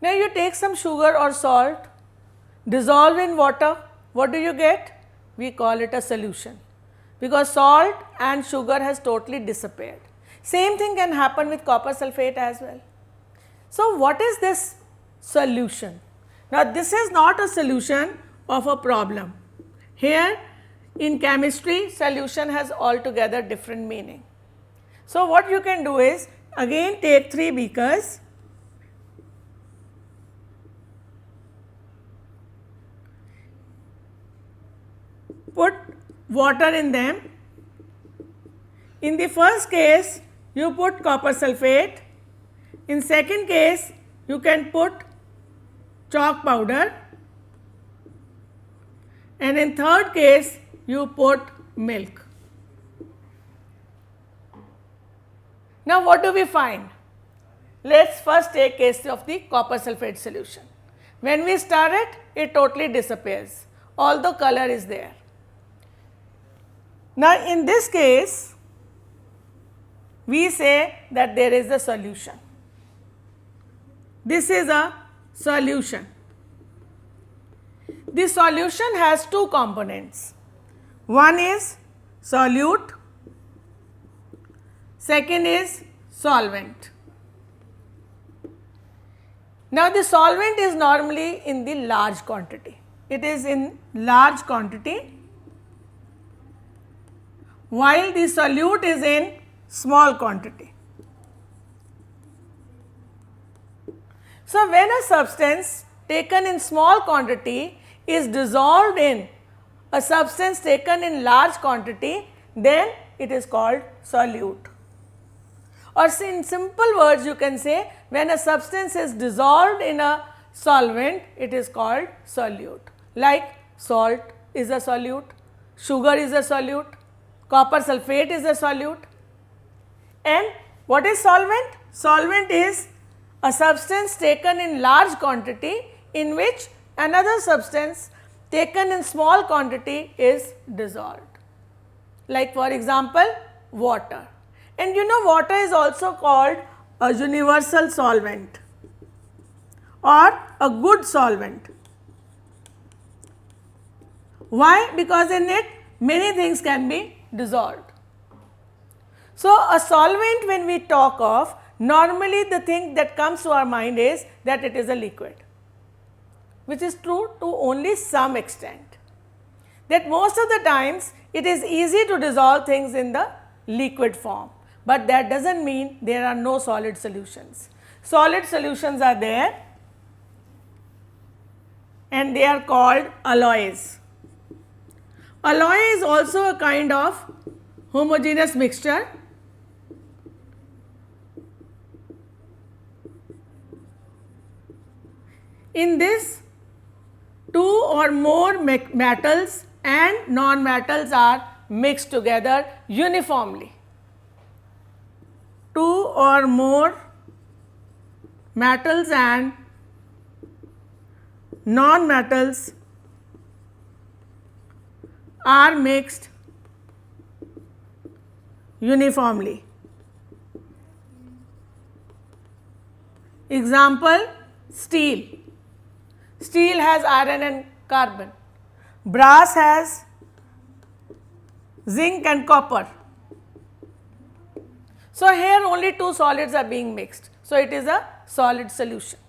Now, you take some sugar or salt, dissolve in water, what do you get? We call it a solution, because salt and sugar has totally disappeared. Same thing can happen with copper sulfate as well. So, what is this solution? Now, this is not a solution of a problem. Here in chemistry, solution has altogether different meaning. So, what you can do is again take 3 beakers, put water in them. In the first case, you put copper sulfate. In second case, you can put chalk powder, and in third case, you put milk. Now, what do we find? Let us first take case of the copper sulfate solution. When we stir it, it totally disappears, although color is there. Now, in this case, we say that there is a solution. This is a solution. The solution has 2 components. One is solute, second is solvent. Now, the solvent is normally in the large quantity. It is in large quantity, while the solute is in small quantity. So, when a substance taken in small quantity is dissolved in a substance taken in large quantity, then it is called solute. Or in simple words, you can say when a substance is dissolved in a solvent, it is called solute. Like salt is a solute, sugar is a solute, copper sulfate is a solute. And what is solvent? Solvent is a substance taken in large quantity in which another substance taken in small quantity is dissolved. Like for example, water. And you know, water is also called a universal solvent or a good solvent. Why? Because in it many things can be dissolved. So, a solvent, when we talk of, normally the thing that comes to our mind is that it is a liquid, which is true to only some extent. That most of the times it is easy to dissolve things in the liquid form, but that does not mean there are no solid solutions. Solid solutions are there, and they are called alloys. Alloy is also a kind of homogeneous mixture. In this, 2 or more metals and non-metals are mixed together uniformly. 2 or more metals and non-metals are mixed uniformly. Example, steel. Steel has iron and carbon. Brass has zinc and copper. So, here only 2 solids are being mixed. So, it is a solid solution.